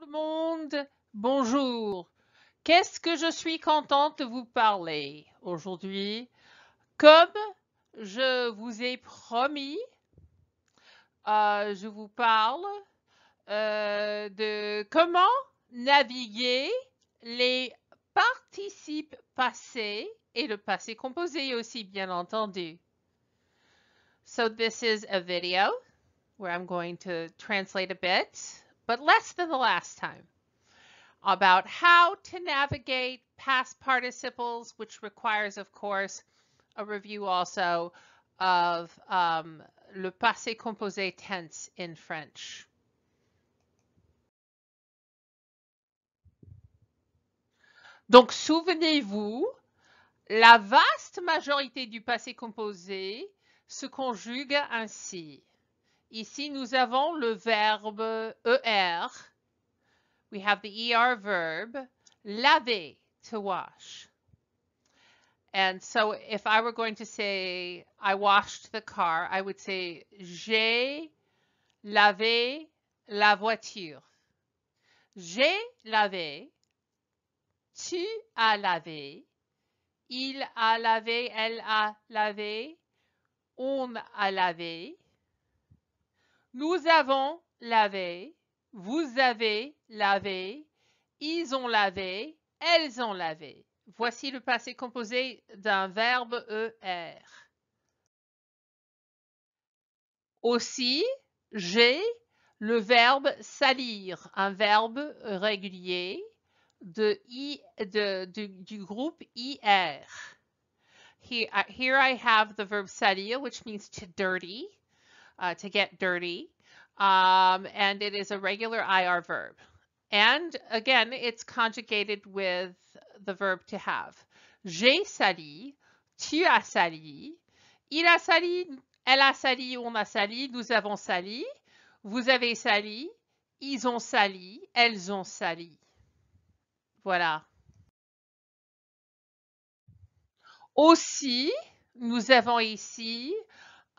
le monde, bonjour. Qu'est-ce que je suis contente de vous parler aujourd'hui. Comme je vous ai promis, je vous parle de comment naviguer les participes passés et le passé composé aussi, bien entendu. So this is a video where I'm going to translate a bit, but less than the last time, about how to navigate past participles, which requires, of course, a review also of le passé composé tense in French. Donc, souvenez-vous, la vaste majorité du passé composé se conjugue ainsi. Ici, nous avons le verbe ER. We have the ER verb, laver, to wash. And so if I were going to say, I washed the car, I would say, j'ai lavé la voiture. J'ai lavé, tu as lavé, il a lavé, elle a lavé, on a lavé, nous avons lavé, vous avez lavé, ils ont lavé, elles ont lavé. Voici le passé composé d'un verbe ER. Aussi, j'ai le verbe salir, un verbe régulier du groupe IR. Here I have the verb salir, which means to dirty, to get dirty, and it is a regular IR verb. And again, it's conjugated with the verb to have. J'ai sali, tu as sali, il a sali, elle a sali, on a sali, nous avons sali, vous avez sali, ils ont sali, elles ont sali. Voilà. Aussi, nous avons ici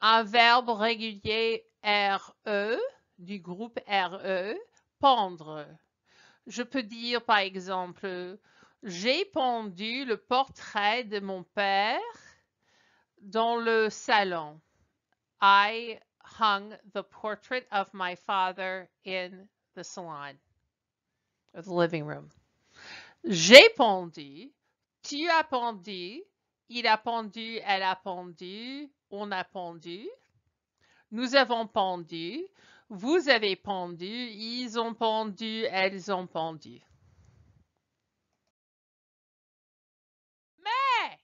un verbe régulier RE, du groupe RE, pendre. Je peux dire par exemple, j'ai pendu le portrait de mon père dans le salon. I hung the portrait of my father in the salon, or the living room. J'ai pendu, tu as pendu, il a pendu, elle a pendu, on a pendu. Nous avons pendu, vous avez pendu, ils ont pendu, elles ont pendu. Mais,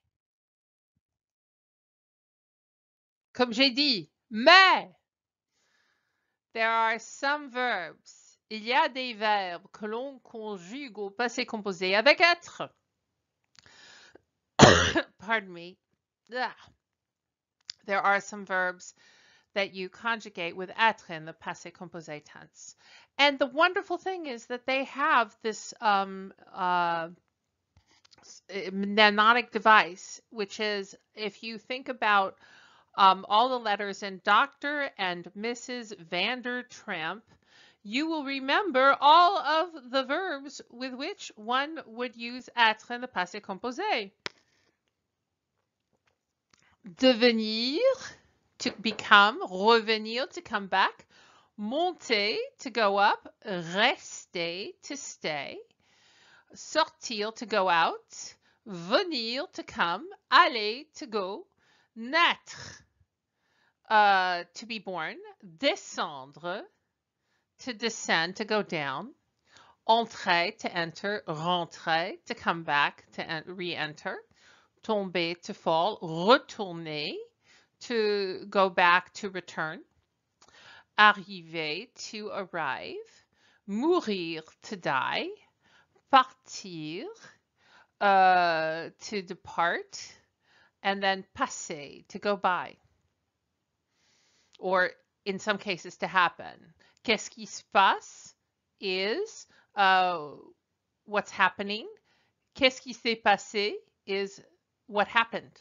comme j'ai dit, mais, there are some verbs. Il y a des verbes que l'on conjugue au passé composé avec être. Pardon me. Ugh. There are some verbs that you conjugate with être in the passé composé tense. And the wonderful thing is that they have this mnemonic device, which is if you think about all the letters in Dr. and Mrs. Vander Tramp, you will remember all of the verbs with which one would use être in the passé composé. Devenir, to become, revenir, to come back, monter, to go up, rester, to stay, sortir, to go out, venir, to come, aller, to go, naître, to be born, descendre, to descend, to go down, entrer, to enter, rentrer, to come back, to re-enter, tomber, to fall, retourner, to go back, to return, arriver, to arrive, mourir, to die, partir, to depart, and then passer, to go by, or in some cases to happen. Qu'est-ce qui se passe is what's happening. Qu'est-ce qui s'est passé is what happened.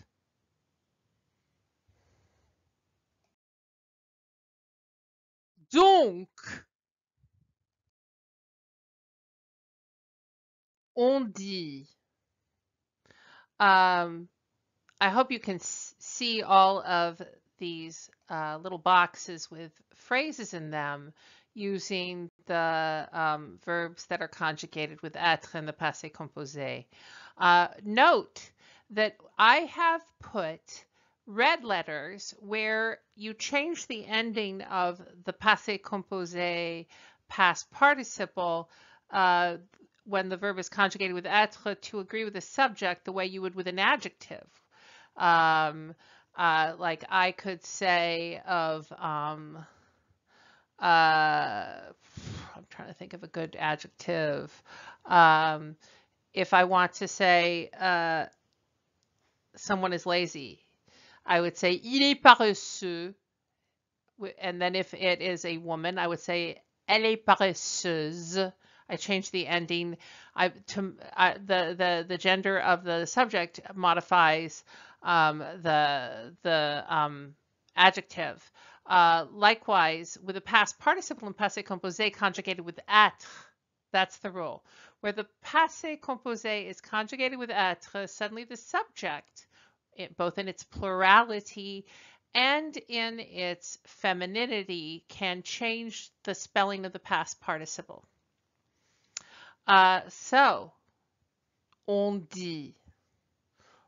Donc, On dit. I hope you can see all of these little boxes with phrases in them using the verbs that are conjugated with être in the passé composé. Note that I have put red letters where you change the ending of the passé composé past participle when the verb is conjugated with être to agree with the subject the way you would with an adjective. Like I could say of, I'm trying to think of a good adjective. If I want to say someone is lazy, I would say il est paresseux. And then if it is a woman, I would say elle est paresseuse. I changed the ending. The gender of the subject modifies the adjective. Likewise, with the past participle and passé composé conjugated with être, that's the rule. Where the passé composé is conjugated with être, suddenly the subject, both in its plurality and in its femininity, can change the spelling of the past participle. So, on dit,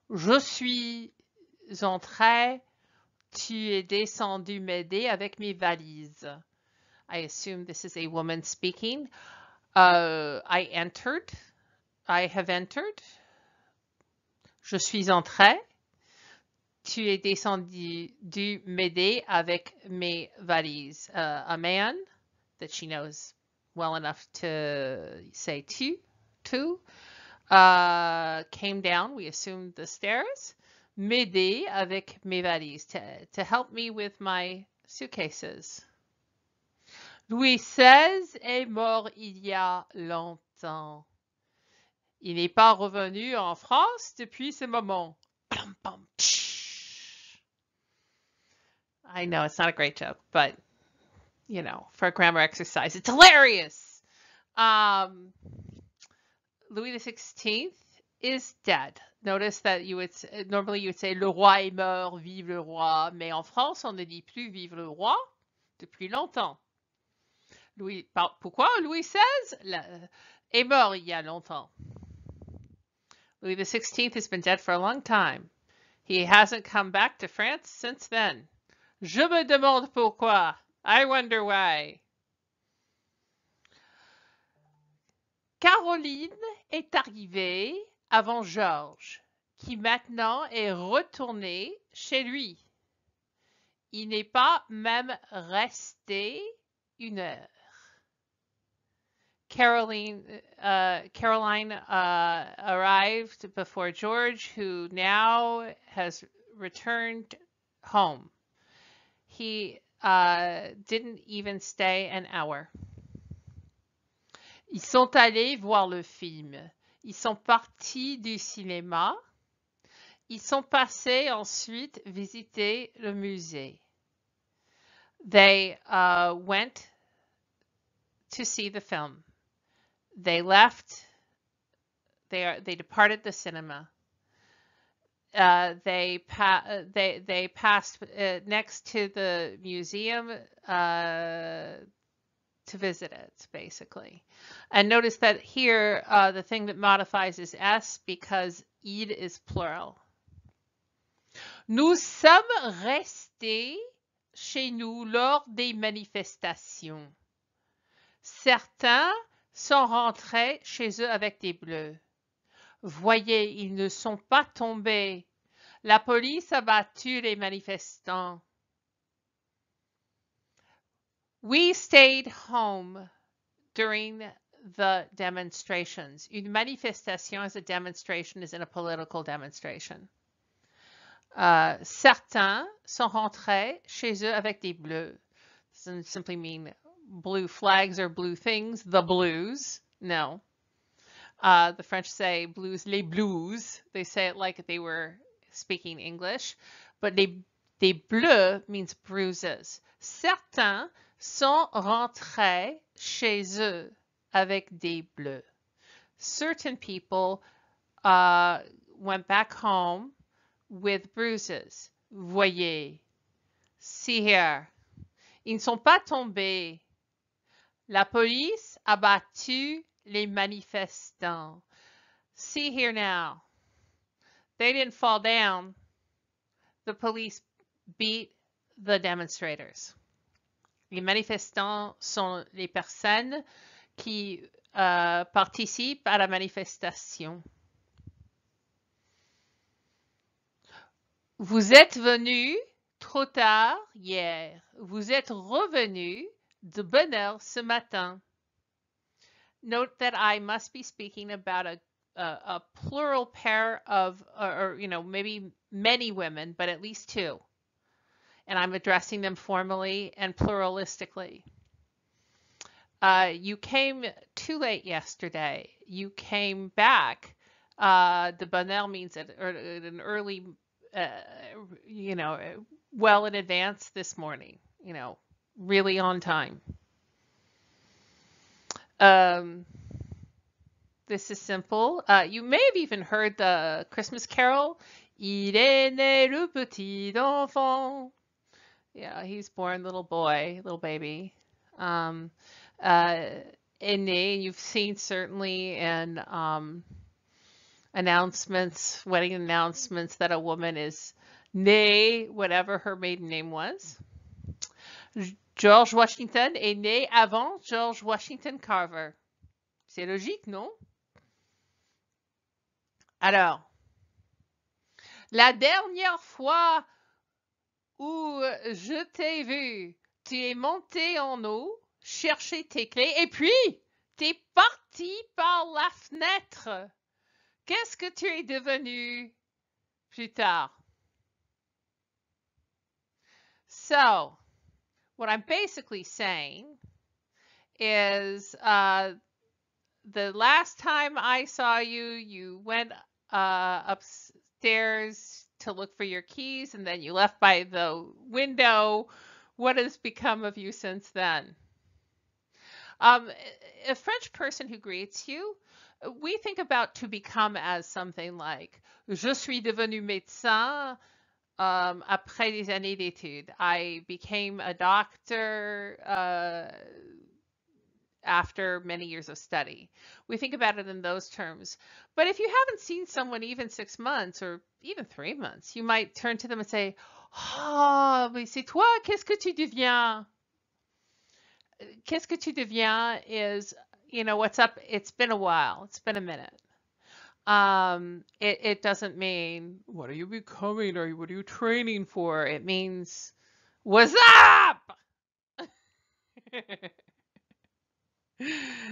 je suis entrée, tu es descendu m'aider avec mes valises. I assume this is a woman speaking. I entered, I have entered. Je suis entrée. Tu es descendu m'aider avec mes valises. A man that she knows well enough to say to, came down, we assumed the stairs, m'aider avec mes valises, to help me with my suitcases. Louis XVI est mort il y a longtemps. Il n'est pas revenu en France depuis ce moment. I know it's not a great joke, but you know, for a grammar exercise, it's hilarious. Louis XVI is dead. Notice that normally you would say le roi est mort, vive le roi, mais en France on ne dit plus vive le roi depuis longtemps. Pourquoi Louis XVI est mort il y a longtemps? Louis XVI has been dead for a long time. He hasn't come back to France since then. Je me demande pourquoi. I wonder why. Caroline est arrivée avant Georges, qui maintenant est retourné chez lui. Il n'est pas même resté une heure. Caroline arrived before George, who now has returned home. He didn't even stay an hour. Ils sont allés voir le film. Ils sont partis du cinéma. Ils sont passés ensuite visiter le musée. They went to see the film. They left. They departed the cinema. They passed next to the museum to visit it, basically. And notice that here the thing that modifies is S because id is plural. Nous sommes restés chez nous lors des manifestations. Certains sont rentrés chez eux avec des bleus. Voyez, ils ne sont pas tombés. La police a battu les manifestants. We stayed home during the demonstrations. Une manifestation as a demonstration is in a political demonstration. Certains sont rentrés chez eux avec des bleus. Doesn't simply mean blue flags or blue things, the blues. No. The French say blues, les blues. They say it like they were speaking English. But des bleus means bruises. Certains sont rentrés chez eux avec des bleus. certain people went back home with bruises. Voyez. See here. Ils ne sont pas tombés. La police a battu les manifestants. See here now. They didn't fall down. The police beat the demonstrators. Les manifestants sont les personnes qui participent à la manifestation. Vous êtes venu trop tard hier. Vous êtes revenu de bonne heure ce matin. Note that I must be speaking about a plural pair of, or maybe many women, but at least two. And I'm addressing them formally and pluralistically. You came too late yesterday. You came back. De bonne heure means at an early, well in advance this morning, really on time. This is simple. You may have even heard the Christmas carol. Il est né le petit enfant. Yeah, he's born, little boy, little baby. Est né, you've seen certainly in announcements, wedding announcements, that a woman is née, whatever her maiden name was. George Washington est né avant George Washington Carver. C'est logique, non? Alors, la dernière fois où je t'ai vu, tu es monté en haut, chercher tes clés, et puis t'es parti par la fenêtre. Qu'est-ce que tu es devenu plus tard? So, what I'm basically saying is the last time I saw you, you went upstairs to look for your keys, and then you left by the window. What has become of you since then? A French person who greets you, we think about to become as something like je suis devenu médecin après des années d'études. I became a doctor after many years of study. We think about it in those terms. But if you haven't seen someone even 6 months or even 3 months, you might turn to them and say, "Oh, mais c'est toi, qu'est-ce que tu deviens?" Qu'est-ce que tu deviens is, what's up? It's been a while. It's been a minute. It doesn't mean, what are you becoming, or what are you training for? It means, what's up?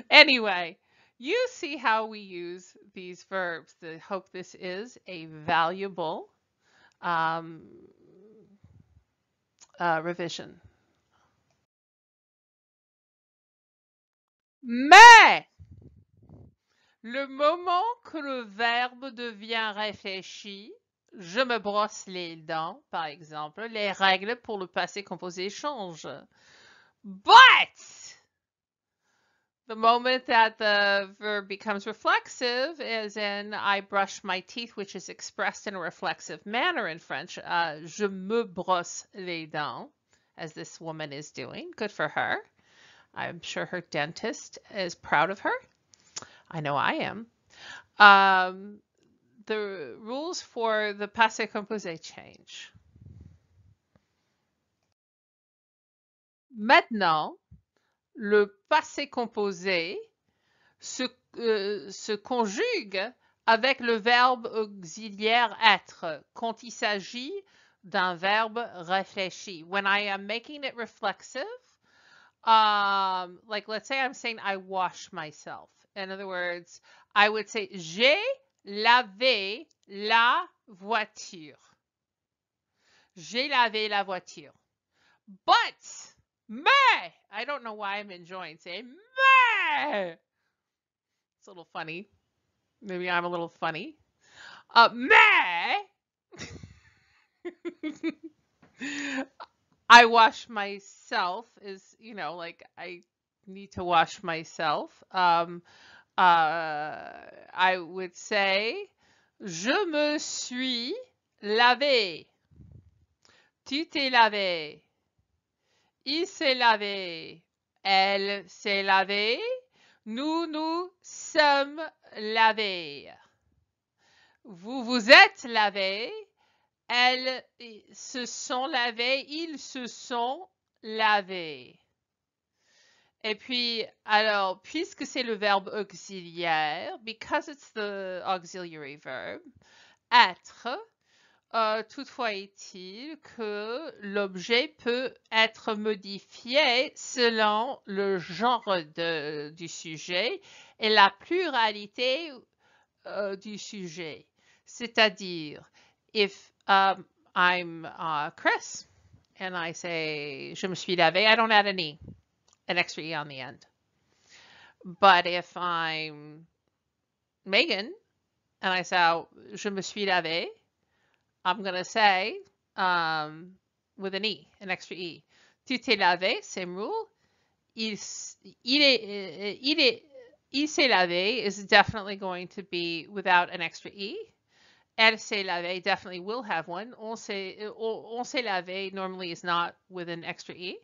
Anyway, you see how we use these verbs. I hope this is a valuable revision. Mais, le moment que le verbe devient réfléchi, je me brosse les dents, par exemple, les règles pour le passé composé changent. But, the moment that the verb becomes reflexive is in I brush my teeth, which is expressed in a reflexive manner in French. Je me brosse les dents, as this woman is doing. Good for her. I'm sure her dentist is proud of her. I know I am. The rules for the passé composé change. Maintenant, le passé composé se conjugue avec le verbe auxiliaire être quand il s'agit d'un verbe réfléchi. When I am making it reflexive, like let's say I'm saying I wash myself. In other words, I would say j'ai lavé la voiture. J'ai lavé la voiture. But, mais, I don't know why I'm enjoying saying mais. It's a little funny. Maybe I'm a little funny. Mais, I wash myself is, like I need to wash myself. I would say, je me suis lavé. Tu t'es lavé. Il s'est lavé. Elle s'est lavée. Nous nous sommes lavés. Vous vous êtes lavés. Elles se sont lavées. Ils se sont lavés. Et puis, alors, puisque c'est le verbe auxiliaire, because it's the auxiliary verb, être, toutefois est-il que l'objet peut être modifié selon le genre du sujet et la pluralité du sujet. C'est-à-dire, if I'm Chris and I say je me suis lavé, I don't add an extra E on the end. But if I'm Megan and I say je me suis lavé, I'm going to say with an E, an extra E. Tu t'es lavé, same rule. Il s'est lavé is definitely going to be without an extra E. Elle s'est lavé definitely will have one. On s'est lavé normally is not with an extra E.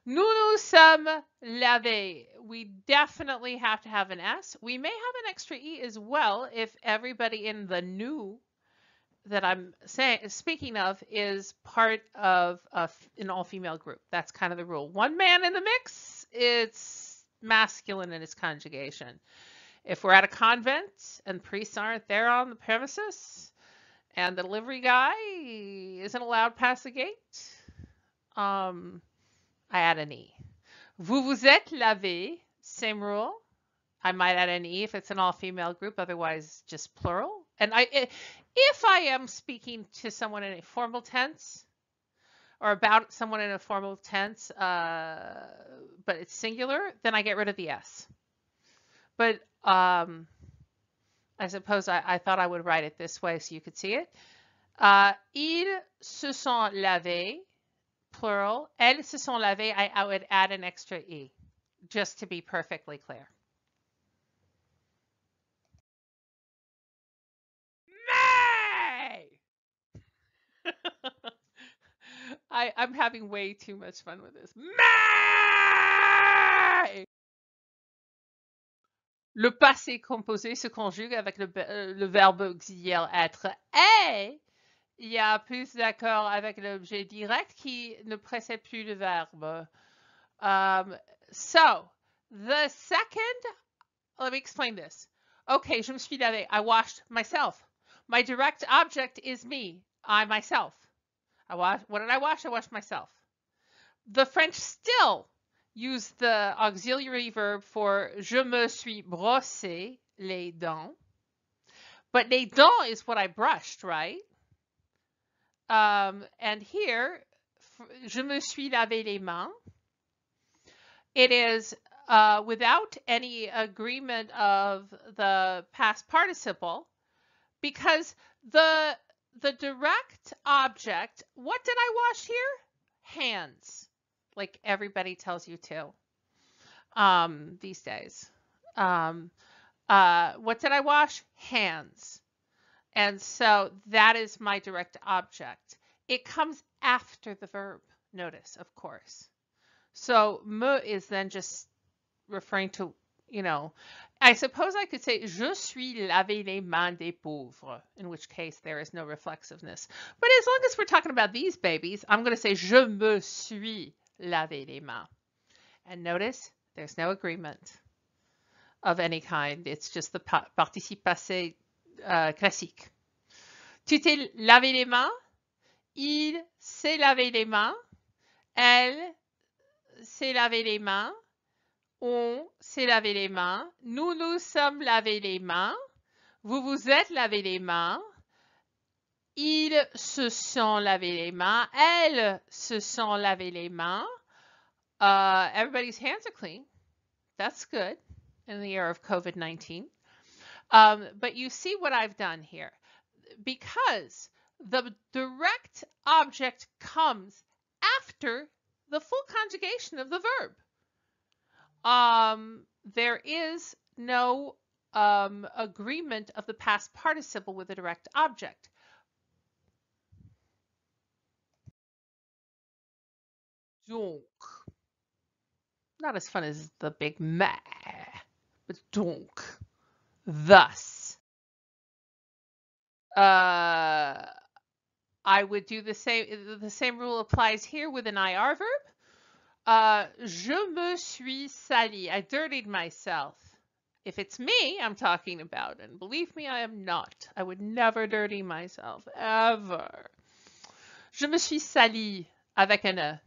Nous nous sommes lavés. We definitely have to have an S. We may have an extra E as well if everybody in the nous that I'm speaking of is part of an all-female group. That's kind of the rule. One man in the mix, it's masculine in its conjugation. If we're at a convent and priests aren't there on the premises and the delivery guy isn't allowed past the gate, I add an E. Vous vous êtes lavé, same rule. I might add an E if it's an all-female group, otherwise just plural. And if I am speaking to someone in a formal tense or about someone in a formal tense, but it's singular, then I get rid of the S. But I suppose I thought I would write it this way so you could see it. Ils se sont lavés, plural. Elles se sont lavées, I would add an extra E, just to be perfectly clear. I'm having way too much fun with this. Mais! Le passé composé se conjugue avec le verbe auxiliaire être. Et il y a plus d'accord avec l'objet direct qui ne précède plus le verbe. So, the second, let me explain this. Okay, je me suis lavé. I washed myself. My direct object is me. I myself. What did I wash? I washed myself. The French still use the auxiliary verb for je me suis brossé les dents. But les dents is what I brushed, right? And here, je me suis lavé les mains. It is without any agreement of the past participle because the direct object, what did I wash here? Hands, like everybody tells you to these days. What did I wash? Hands. And so that is my direct object. It comes after the verb, notice, of course. So me is then just referring to, you know, I suppose I could say je suis lavé les mains des pauvres, in which case there is no reflexiveness. But as long as we're talking about these babies, I'm going to say je me suis lavé les mains. And notice there's no agreement of any kind. It's just the participe passé classique. Tu t'es lavé les mains. Il s'est lavé les mains. Elle s'est lavé les mains. On s'est lavé les mains. Nous nous sommes lavé les mains. Vous vous êtes lavé les mains. Ils se sont lavé les mains. Elles se sont lavé les mains. Everybody's hands are clean. That's good in the era of COVID-19. But you see what I've done here. Because the direct object comes after the full conjugation of the verb. There is no agreement of the past participle with a direct object. Donc. Not as fun as the big meh, but donc. Thus. I would do the same. The same rule applies here with an IR verb. Je me suis sali. I dirtied myself. If it's me I'm talking about, and believe me, I am not. I would never dirty myself, ever. Je me suis sali avec un E.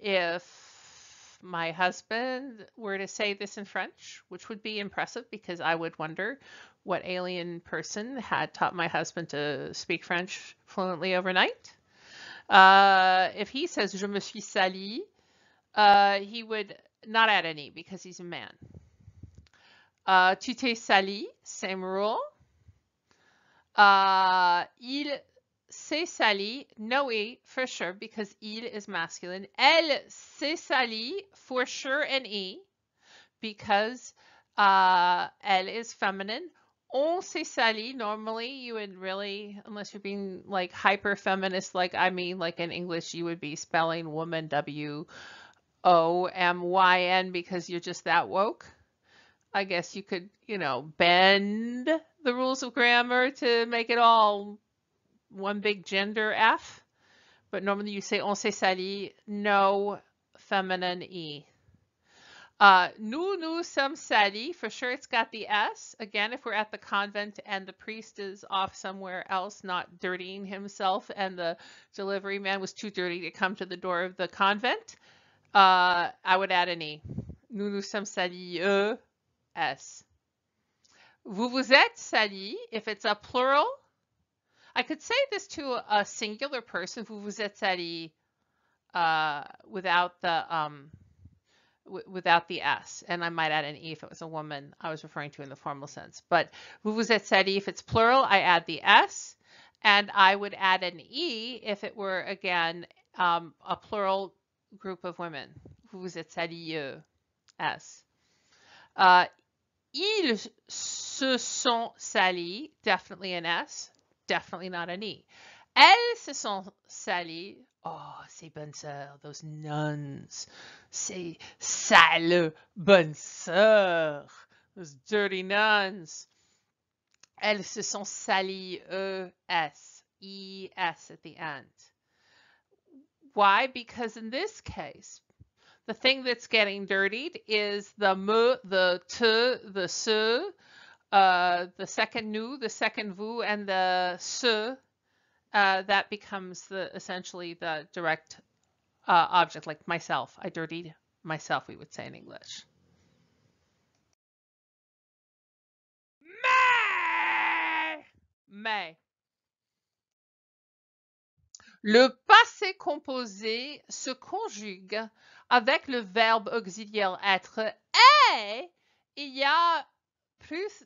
If my husband were to say this in French, which would be impressive because I would wonder what alien person had taught my husband to speak French fluently overnight. If he says je me suis sali, he would not add any because he's a man. Tu t'es sali, same rule. Il s'est sali, no E for sure because il is masculine. Elle s'est sali for sure an E because elle is feminine. On s'est sali, normally you would really, unless you're being like hyper feminist, like I mean, like in English, you would be spelling woman W-O-M-Y-N because you're just that woke. I guess you could, you know, bend the rules of grammar to make it all one big gender F, but normally you say on s'est sali, no feminine E. Nous nous sommes salis, for sure it's got the S. Again, if we're at the convent and the priest is off somewhere else, not dirtying himself, and the delivery man was too dirty to come to the door of the convent, I would add an E. Nous nous sommes salis, S. Vous vous êtes sali, if it's a plural. I could say this to a singular person, vous vous êtes sali, without the S, and I might add an E if it was a woman I was referring to in the formal sense. But vous vous êtes sali, if it's plural, I add the S, and I would add an E if it were, again, a plural group of women. Vous vous êtes sali, S. Ils se sont salis, definitely an S, definitely not an E. Elles se sont salies. Oh, ces bonnes sœurs, those nuns. Ces sales bonnes sœurs, those dirty nuns. Elles se sont salies, E-S, E-S at the end. Why? Because in this case, the thing that's getting dirtied is the me, the te, the se, the second nous, the second vous, and the se. That becomes essentially the direct object, like myself. I dirtied myself, we would say in English. Mais. Le passé composé se conjugue avec le verbe auxiliaire être et il y a plus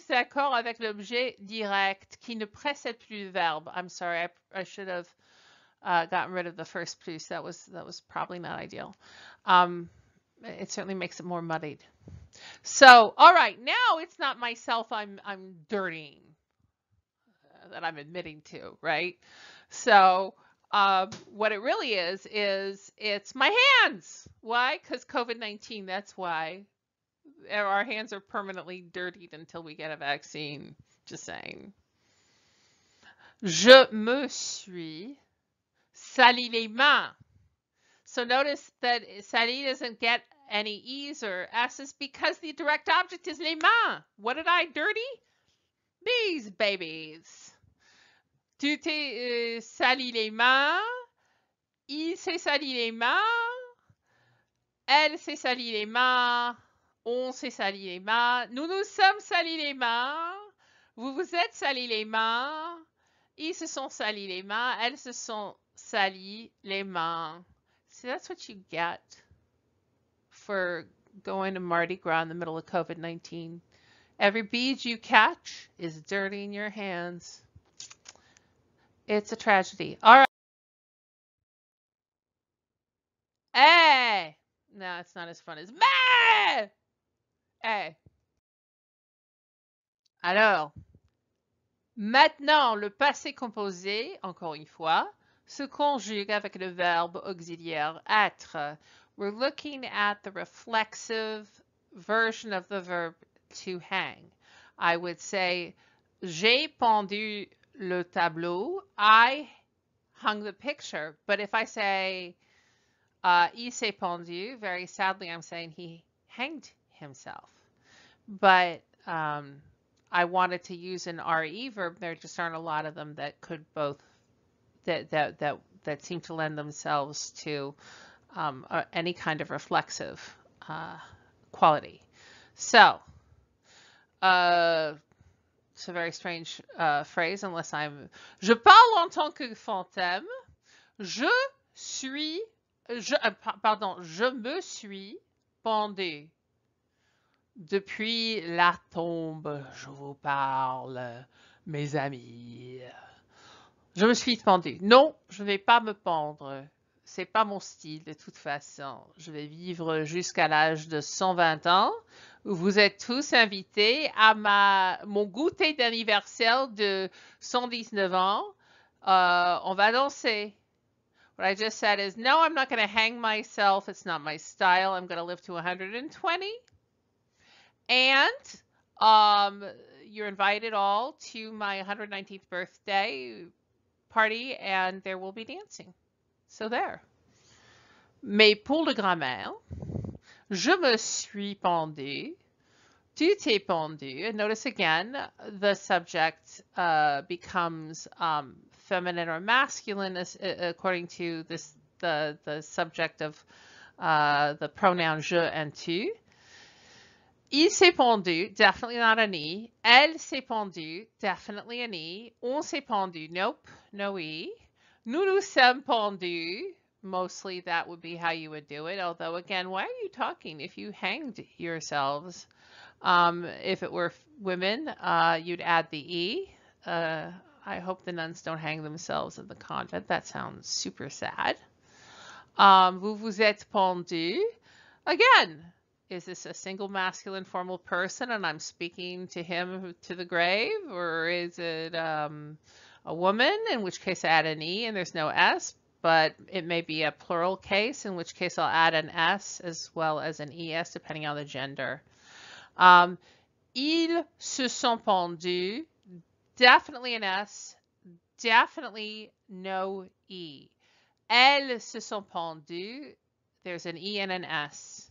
d'accord avec l'objet direct qui ne précède plus le verbe. I'm sorry, I should have gotten rid of the first plus. That was probably not ideal. It certainly makes it more muddied. So, all right, now it's not myself I'm dirtying, that I'm admitting to, right? So what it really is it's my hands. Why? Because COVID-19, that's why. Our hands are permanently dirtied until we get a vaccine. Just saying. Je me suis sali les mains. So notice that sali doesn't get any E's or S's because the direct object is les mains. What did I dirty? These babies. Tu t'es sali les mains. Il s'est sali les mains. Elle s'est sali les mains. On s'est sali les mains. Nous nous sommes sali les mains. Vous vous êtes sali les mains. Ils se sont sali les mains. Elles se sont sali les mains. See, that's what you get for going to Mardi Gras in the middle of COVID-19. Every bead you catch is dirty in your hands. It's a tragedy. All right. No, it's not as fun as mais. Hey. Alors, maintenant, le passé composé, encore une fois, se conjugue avec le verbe auxiliaire être. We're looking at the reflexive version of the verb to hang. I would say, j'ai pendu le tableau. I hung the picture. But if I say, il s'est pendu, very sadly, I'm saying he hanged himself. But I wanted to use an RE verb. There just aren't a lot of them that could both that seem to lend themselves to any kind of reflexive quality. So it's a very strange phrase unless I'm. Je parle en tant que fantôme. Je suis. Pardon. Je me suis pendu. Depuis la tombe, je vous parle, mes amis. Je me suis pendu. Non, je ne vais pas me pendre. C'est pas mon style de toute façon. Je vais vivre jusqu'à l'âge de 120 ans. Vous êtes tous invités à mon goûter d'anniversaire de 119 ans. On va danser. What I just said is, no, I'm not going to hang myself. It's not my style. I'm going to live to 120. And you're invited all to my 119th birthday party, and there will be dancing. So there. Mais pour le grammaire, je me suis pendu, tu t'es pendu, and notice again, the subject becomes feminine or masculine according to this, the subject of the pronoun je and tu. Il s'est pendu, definitely not an E. Elle s'est pendue, definitely an E. On s'est pendu, nope, no E. Nous nous sommes pendus, mostly that would be how you would do it. Although again, why are you talking if you hanged yourselves? If it were women, you'd add the E. I hope the nuns don't hang themselves in the convent. That sounds super sad. Vous vous êtes pendu. Again, is this a single masculine formal person and I'm speaking to him to the grave? Or is it a woman, in which case I add an E and there's no S? But it may be a plural case, in which case I'll add an S as well as an ES, depending on the gender. Ils se sont pendus. Definitely an S. Definitely no E. Elles se sont pendues. There's an E and an S.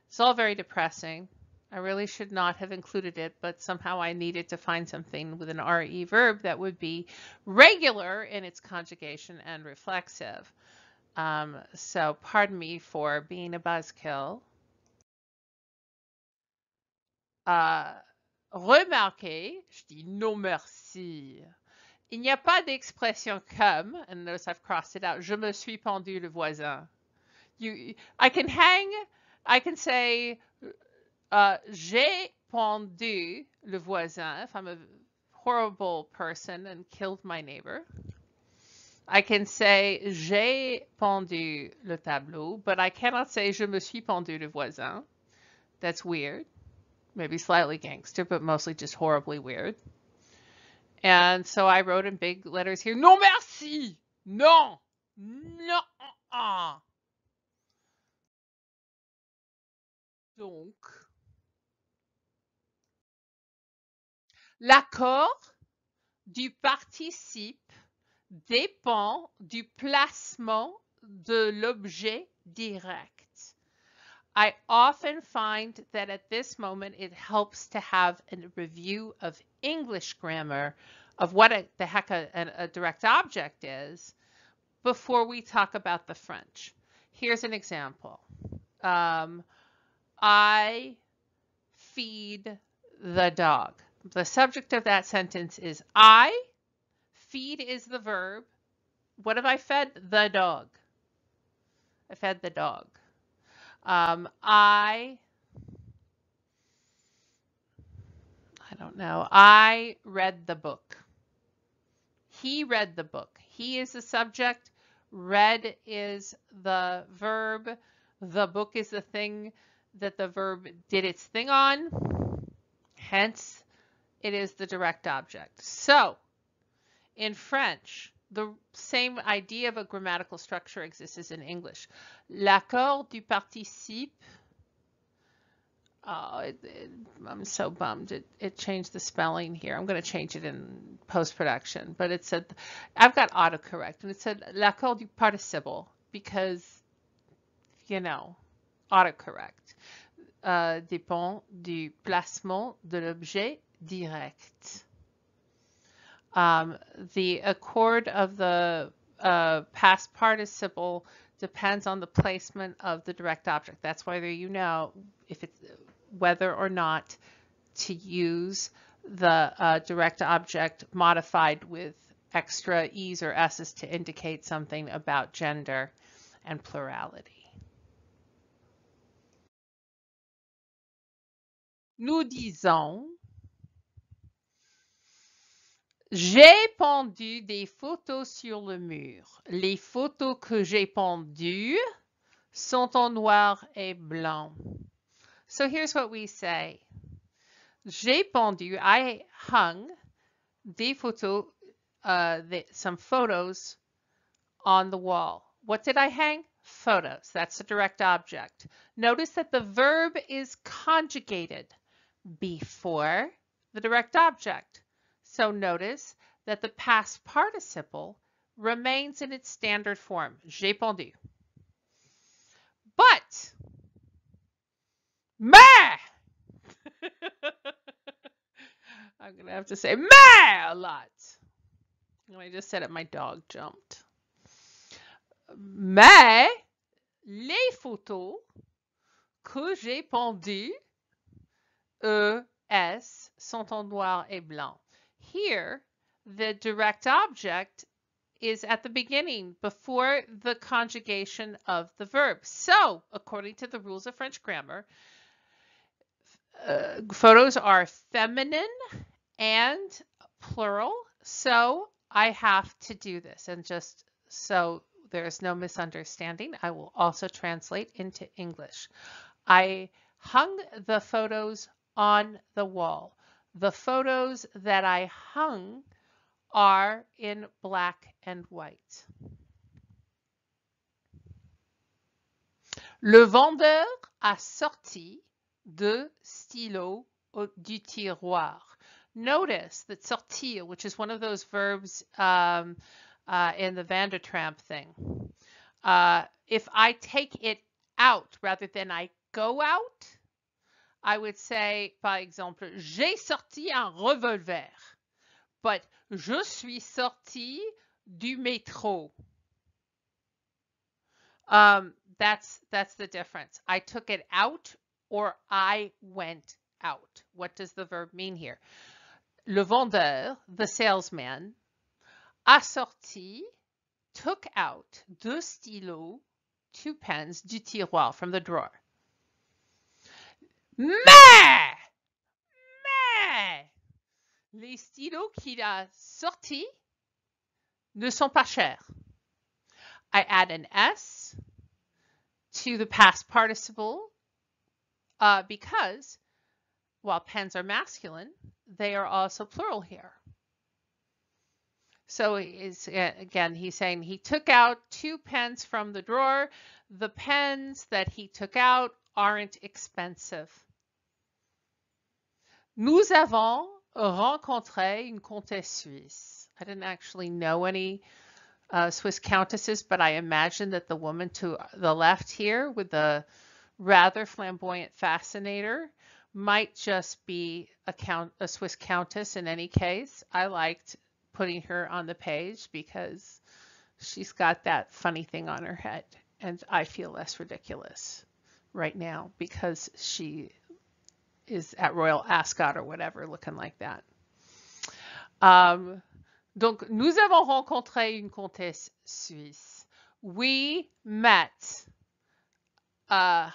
It's all very depressing. I really should not have included it, but somehow I needed to find something with an RE verb that would be regular in its conjugation and reflexive. So pardon me for being a buzzkill. Remarquez, je dis non merci. Il n'y a pas d'expression comme, and notice I've crossed it out, je me suis pendu le voisin. I can hang, I can say, j'ai pendu le voisin if I'm a horrible person and killed my neighbor. I can say, j'ai pendu le tableau, but I cannot say, je me suis pendu le voisin. That's weird. Maybe slightly gangster, but mostly just horribly weird. And so I wrote in big letters here, non merci, non, non. Donc, l'accord du participe dépend du placement de l'objet direct. I often find that at this moment it helps to have a review of English grammar of what the heck a direct object is before we talk about the French. Here's an example. I feed the dog. The subject of that sentence is I. Feed is the verb. What have I fed? The dog. I fed the dog. I don't know. I read the book. He read the book. He is the subject. Read is the verb. The book is the thing that the verb did its thing on. Hence, it is the direct object. So, in French, the same idea of a grammatical structure exists as in English. L'accord du participe. Oh, I'm so bummed. It changed the spelling here. I'm going to change it in post-production. But it said, I've got autocorrect, and it said l'accord du participe because, you know, autocorrect. Dépend du placement de l'objet direct. The accord of the past participle depends on the placement of the direct object. That's whether you know if it's whether or not to use the direct object modified with extra E's or S's to indicate something about gender and plurality. Nous disons, j'ai pendu des photos sur le mur. Les photos que j'ai pendues sont en noir et blanc. So here's what we say. J'ai pendu, I hung des photos, some photos on the wall. What did I hang? Photos. That's the direct object. Notice that the verb is conjugated before the direct object. So notice that the past participle remains in its standard form. J'ai pendu. But, mais! I'm going to have to say mais a lot. And I just said it, my dog jumped. Mais, les photos que j'ai pendues, ES, sont en noir et blanc. Here, the direct object is at the beginning, before the conjugation of the verb. So, according to the rules of French grammar, photos are feminine and plural. So, I have to do this. And just so there's no misunderstanding, I will also translate into English. I hung the photos on the wall. The photos that I hung are in black and white. Le vendeur a sorti deux stylos du tiroir. Notice that sortir, which is one of those verbs in the Van der Tramp thing. If I take it out rather than I go out, I would say, par exemple, j'ai sorti un revolver. But je suis sorti du métro. That's the difference. I took it out or I went out. What does the verb mean here? Le vendeur, the salesman, a sorti, took out deux stylos, two pens, du tiroir, from the drawer. Mais les stylos qu'il a sortis ne sont pas chers. I add an S to the past participle because while pens are masculine, they are also plural here. So again, he's saying he took out two pens from the drawer. The pens that he took out aren't expensive. Nous avons rencontré une comtesse suisse. I didn't actually know any Swiss countesses, but I imagine that the woman to the left here with the rather flamboyant fascinator might just be a Swiss countess in any case. I liked putting her on the page because she's got that funny thing on her head, and I feel less ridiculous right now because she is at Royal Ascot or whatever, looking like that. Donc, nous avons rencontré une comtesse suisse. We met a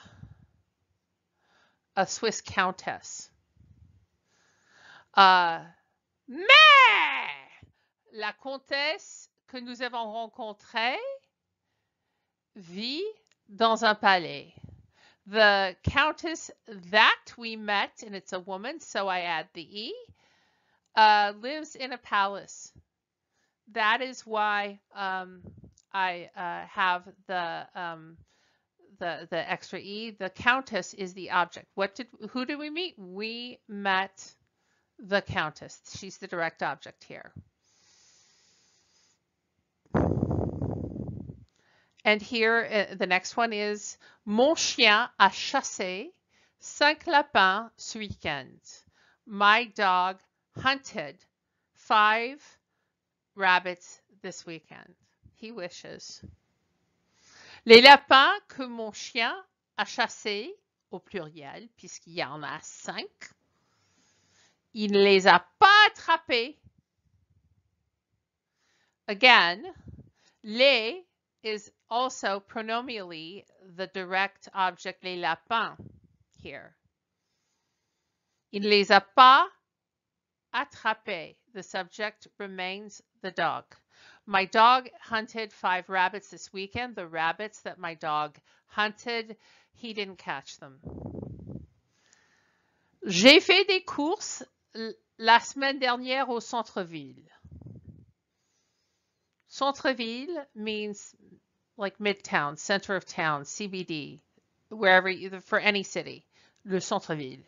Swiss countess. Mais la comtesse que nous avons rencontrée vit dans un palais. The countess that we met, and it's a woman, so I add the E, lives in a palace. That is why I have the extra E. The countess is the object. Who did we meet? We met the countess. She's the direct object here. And here, the next one is Mon chien a chassé 5 lapins ce week-end. My dog hunted 5 rabbits this weekend. He wishes. Les lapins que mon chien a chassés, au pluriel, puisqu'il y en a 5, il ne les a pas attrapés. Again, les is also pronominally the direct object les lapins here. Il ne les a pas attrapés. The subject remains the dog. My dog hunted 5 rabbits this weekend. The rabbits that my dog hunted, he didn't catch them. J'ai fait des courses la semaine dernière au centre-ville. Centre-ville means like midtown, center of town, CBD, wherever, for any city, le centre-ville.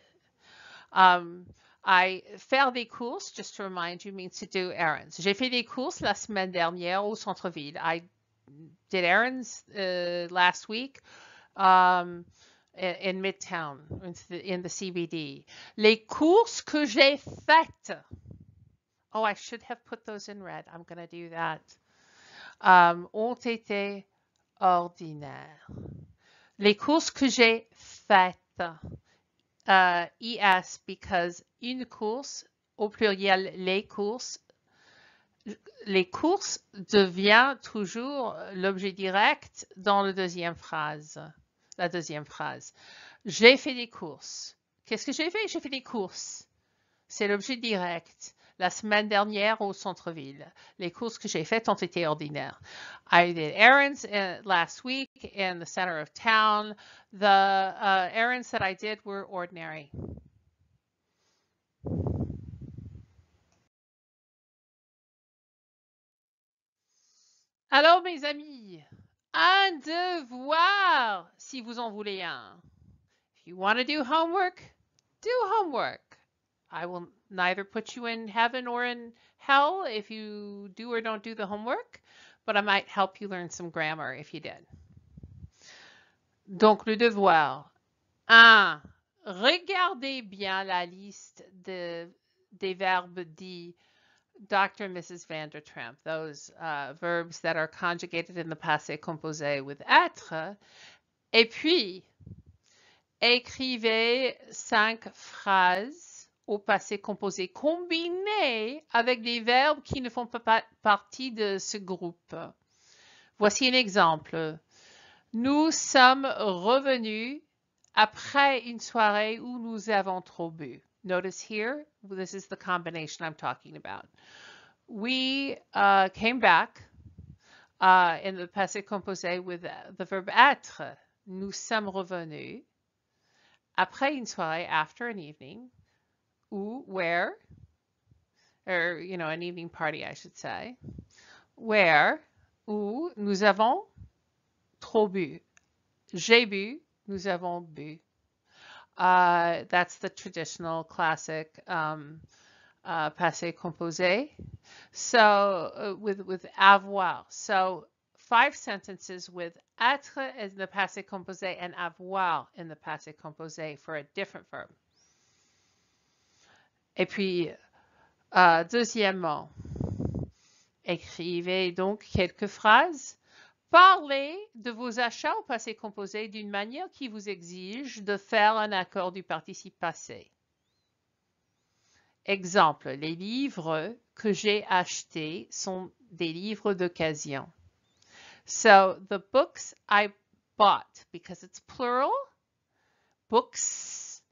Faire des courses, just to remind you, means to do errands. J'ai fait des courses la semaine dernière au centre-ville. I did errands last week in Midtown, in the CBD. Les courses que j'ai faites. Oh, I should have put those in red. I'm going to do that. Ont été ordinaires. Les courses que j'ai faites. ES, because une course, au pluriel, les courses devient toujours l'objet direct dans la deuxième phrase. J'ai fait des courses. Qu'est-ce que j'ai fait? J'ai fait des courses. C'est l'objet direct. La semaine dernière au centre-ville. Les courses que j'ai faites ont été ordinaires. I did errands last week in the center of town. The errands that I did were ordinary. Alors, mes amis, un devoir, si vous en voulez un. If you want to do homework, do homework. I will neither put you in heaven or in hell if you do or don't do the homework, but I might help you learn some grammar if you did. Donc, le devoir. 1. Regardez bien la liste des verbes dits Dr. and Mrs. Vandertramp, those verbs that are conjugated in the passé composé with être. Et puis, écrivez 5 phrases au passé composé combinées avec des verbes qui ne font pas partie de ce groupe. Voici un exemple. Nous sommes revenus après une soirée où nous avons trop bu. Notice here, this is the combination I'm talking about. We came back in the passé composé with the verb être. Nous sommes revenus après une soirée, after an evening, where, or, an evening party, I should say, où nous avons trop bu. J'ai bu, nous avons bu. That's the traditional classic passé composé. So with avoir. So 5 sentences with être in the passé composé and avoir in the passé composé for a different verb. Et puis, deuxièmement, écrivez donc quelques phrases. Parlez de vos achats au passé composé d'une manière qui vous exige de faire un accord du participe passé. Exemple, les livres que j'ai achetés sont des livres d'occasion. So, the books I bought, because it's plural, books,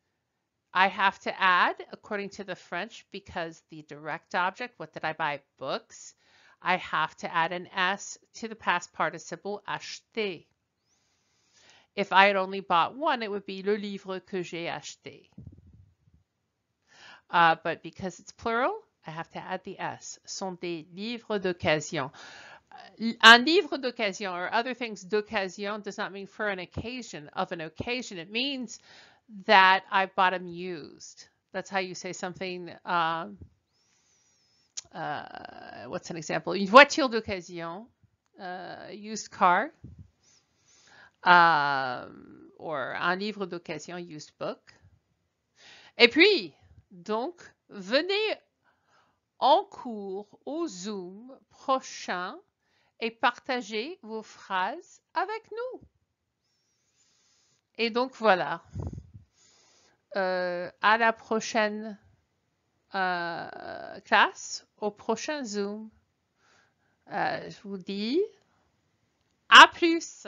I have to add, according to the French, because the direct object, what did I buy? Books. I have to add an S to the past participle acheter. If I had only bought one, it would be le livre que j'ai acheté. But because it's plural, I have to add the S. Sont des livres d'occasion. Un livre d'occasion or other things d'occasion does not mean for an occasion, of an occasion. It means that I bought them used. That's how you say something. What's an example? Une voiture d'occasion, used car, or un livre d'occasion, used book. Et puis, donc, venez en cours au Zoom prochain et partagez vos phrases avec nous. Et donc, voilà. À la prochaine classe, au prochain Zoom. Je vous dis à plus.